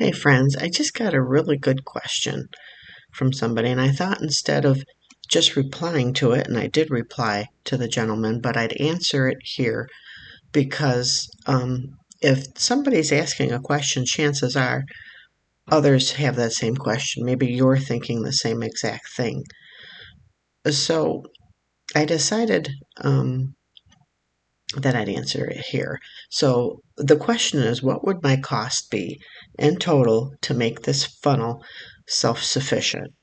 Hey friends, I just got a really good question from somebody, and I thought instead of just replying to it, and I did reply to the gentleman, but I'd answer it here because if somebody's asking a question, chances are others have that same question. Maybe you're thinking the same exact thing. So I decided that I'd answer it here. So the question is, what would my cost be in total to make this funnel self-sufficient?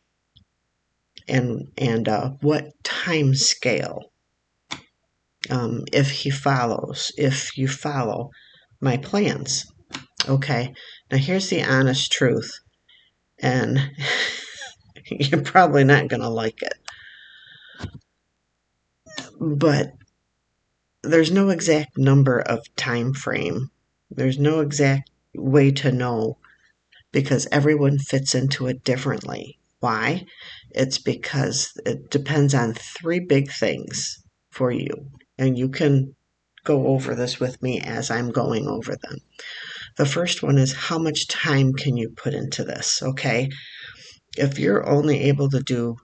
And what time scale if you follow my plans. Okay, now here's the honest truth, and you're probably not going to like it, but there's no exact number of time frame. There's no exact way to know because everyone fits into it differently. Why? It's because it depends on three big things for you. And you can go over this with me as I'm going over them. The first one is how much time can you put into this, okay? If you're only able to do,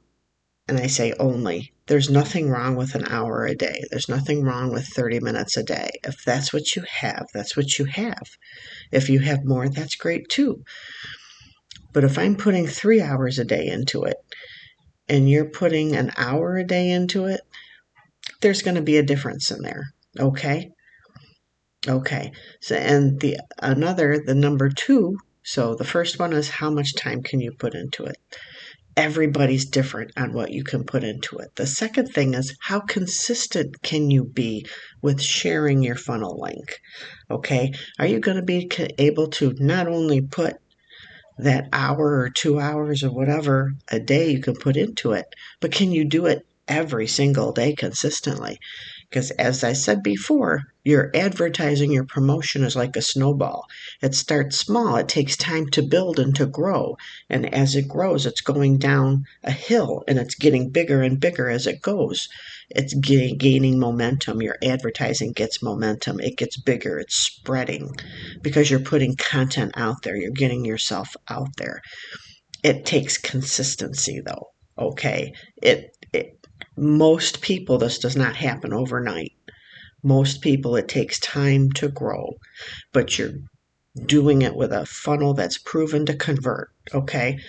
and I say only, there's nothing wrong with an hour a day. There's nothing wrong with 30 minutes a day. If that's what you have, that's what you have. If you have more, that's great too. But if I'm putting 3 hours a day into it and you're putting an hour a day into it, there's going to be a difference in there. Okay? Okay. So, and the number two, so the first one is how much time can you put into it? Everybody's different on what you can put into it. The second thing is how consistent can you be with sharing your funnel link? Okay? Are you going to be able to not only put that hour or 2 hours or whatever a day you can put into it, but can you do it every single day consistently? Because as I said before, your advertising, your promotion is like a snowball. It starts small, it takes time to build and to grow. And as it grows, it's going down a hill and it's getting bigger and bigger as it goes. It's gaining momentum. Your advertising gets momentum. It gets bigger. It's spreading because you're putting content out there. You're getting yourself out there. It takes consistency, though. Okay. Most people, this does not happen overnight. Most people, it takes time to grow, but you're doing it with a funnel that's proven to convert. Okay.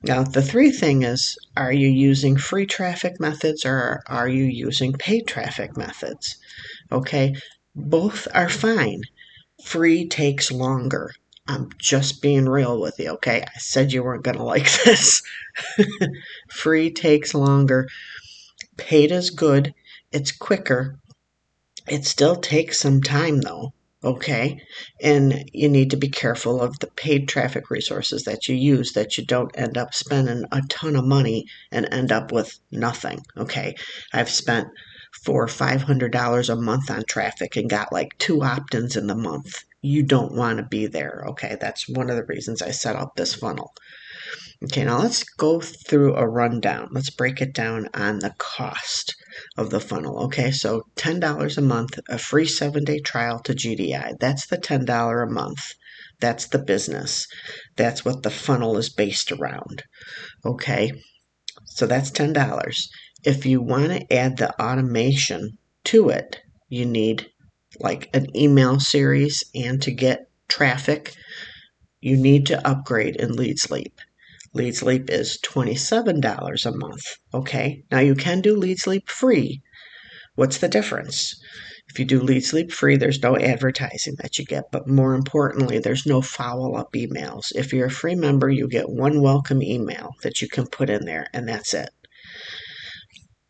Now, the three thing is, are you using free traffic methods or are you using paid traffic methods? Okay. Both are fine. Free takes longer. I'm just being real with you, okay? I said you weren't going to like this. Free takes longer. Paid is good. It's quicker. It still takes some time, though, okay? And you need to be careful of the paid traffic resources that you use, that you don't end up spending a ton of money and end up with nothing, okay? I've spent $400 or $500 a month on traffic and got like 2 opt-ins in the month. You don't want to be there, okay? That's one of the reasons I set up this funnel. Okay, now let's go through a rundown. Let's break it down on the cost of the funnel. Okay, so $10 a month, a free 7-day trial to GDI. That's the $10 a month. That's the business. That's what the funnel is based around. Okay, so that's $10. If you want to add the automation to it, you need like an email series, and to get traffic, you need to upgrade in LeadsLeap. LeadsLeap is $27 a month. Okay, now you can do LeadsLeap free. What's the difference? If you do LeadsLeap free, there's no advertising that you get, but more importantly, there's no follow-up emails. If you're a free member, you get one welcome email that you can put in there, and that's it.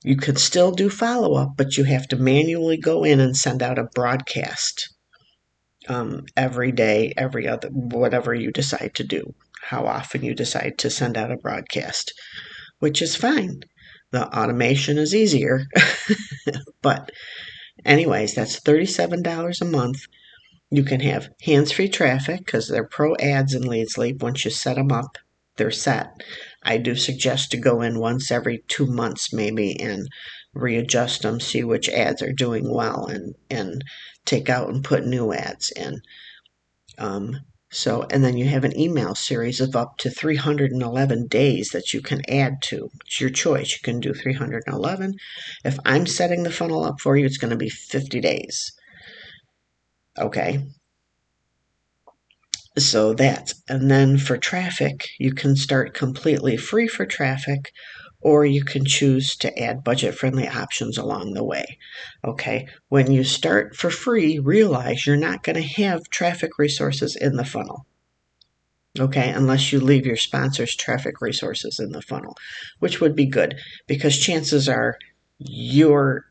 You could still do follow-up, but you have to manually go in and send out a broadcast every day, every other, whatever you decide to do, how often you decide to send out a broadcast, which is fine. The automation is easier. But anyways, that's $37 a month. You can have hands-free traffic because they're pro ads in LeadsLeap. Once you set them up, they're set. I do suggest to go in once every 2 months maybe and readjust them, see which ads are doing well, and take out and put new ads in. So, and then you have an email series of up to 311 days that you can add to. It's your choice. You can do 311. If I'm setting the funnel up for you, it's going to be 50 days. Okay. So that's, and then for traffic, you can start completely free for traffic, or you can choose to add budget-friendly options along the way. Okay, when you start for free, realize you're not going to have traffic resources in the funnel. Okay, unless you leave your sponsors traffic resources in the funnel, which would be good, because chances are your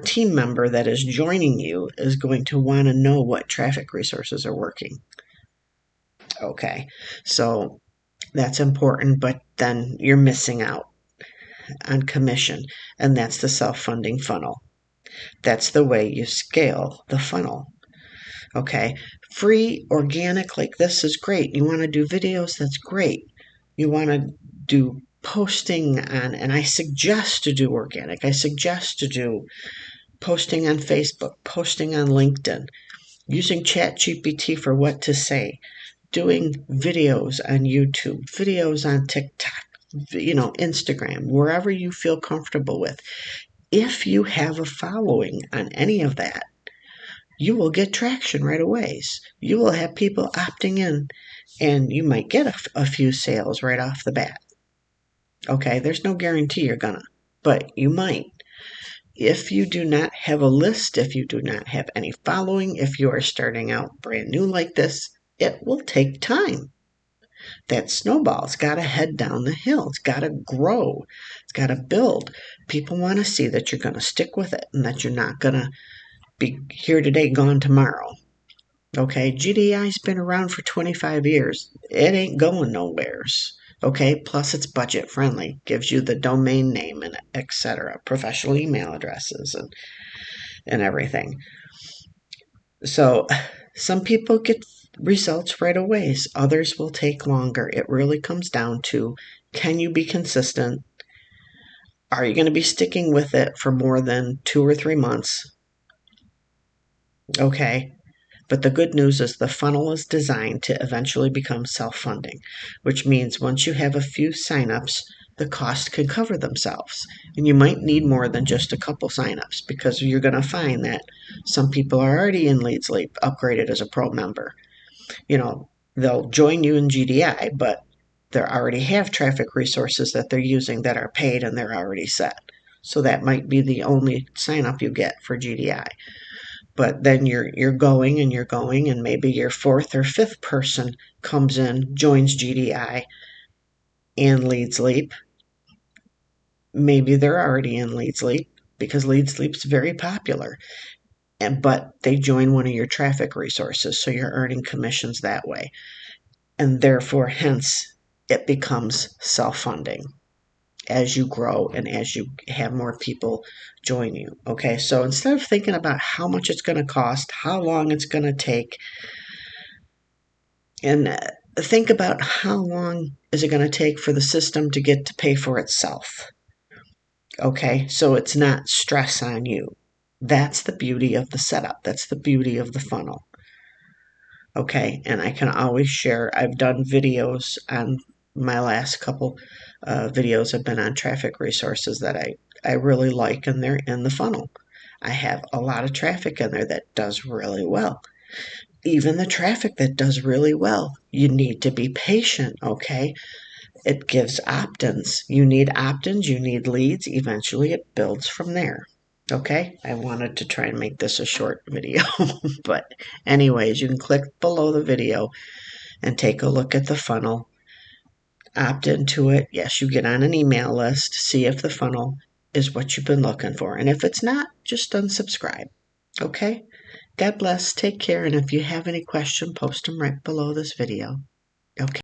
team member that is joining you is going to want to know what traffic resources are working. Okay, so that's important, but then you're missing out on commission, and that's the self-funding funnel. That's the way you scale the funnel. Okay, free, organic, like this is great. You want to do videos, that's great. You want to do posting on, and I suggest to do organic. I suggest to do posting on Facebook, posting on LinkedIn, using ChatGPT for what to say, doing videos on YouTube, videos on TikTok, Instagram, wherever you feel comfortable with. If you have a following on any of that, you will get traction right away. You will have people opting in, and you might get a few sales right off the bat. Okay, there's no guarantee you're gonna, but you might. If you do not have a list, if you do not have any following, if you are starting out brand new like this, it will take time. That snowball's got to head down the hill. It's got to grow. It's got to build. People want to see that you're going to stick with it and that you're not going to be here today, gone tomorrow. Okay, GDI's been around for 25 years. It ain't going nowheres. Okay, plus it's budget friendly, gives you the domain name and etc., professional email addresses and everything. So some people get results right away. Others will take longer. It really comes down to, can you be consistent? Are you going to be sticking with it for more than 2 or 3 months? Okay. But the good news is the funnel is designed to eventually become self-funding, which means once you have a few signups, the cost can cover themselves. And you might need more than just a couple signups, because you're going to find that some people are already in LeadsLeap, upgraded as a pro member. They'll join you in GDI, but they already have traffic resources that they're using that are paid and they're already set. So that might be the only sign up you get for GDI. But then you're going and maybe your fourth or fifth person comes in, joins GDI and LeadsLeap. Maybe they're already in LeadsLeap because LeadsLeap's very popular. But they join one of your traffic resources, so you're earning commissions that way. And therefore, hence, it becomes self-funding as you grow and as you have more people join you. Okay, so instead of thinking about how much it's going to cost, how long it's going to take, and think about how long is it going to take for the system to get to pay for itself. Okay, so it's not stress on you. That's the beauty of the setup. That's the beauty of the funnel. Okay, and I can always share. I've done videos on my last couple videos have been on traffic resources that I really like, and they're in the funnel. I have a lot of traffic in there that does really well. Even the traffic that does really well, you need to be patient, okay? It gives opt-ins. You need opt-ins, you need leads. Eventually it builds from there. Okay, I wanted to try and make this a short video, but anyways, you can click below the video and take a look at the funnel. Opt into it. Yes, you get on an email list, see if the funnel is what you've been looking for. And if it's not, just unsubscribe. Okay? God bless. Take care. And if you have any question, post them right below this video. Okay.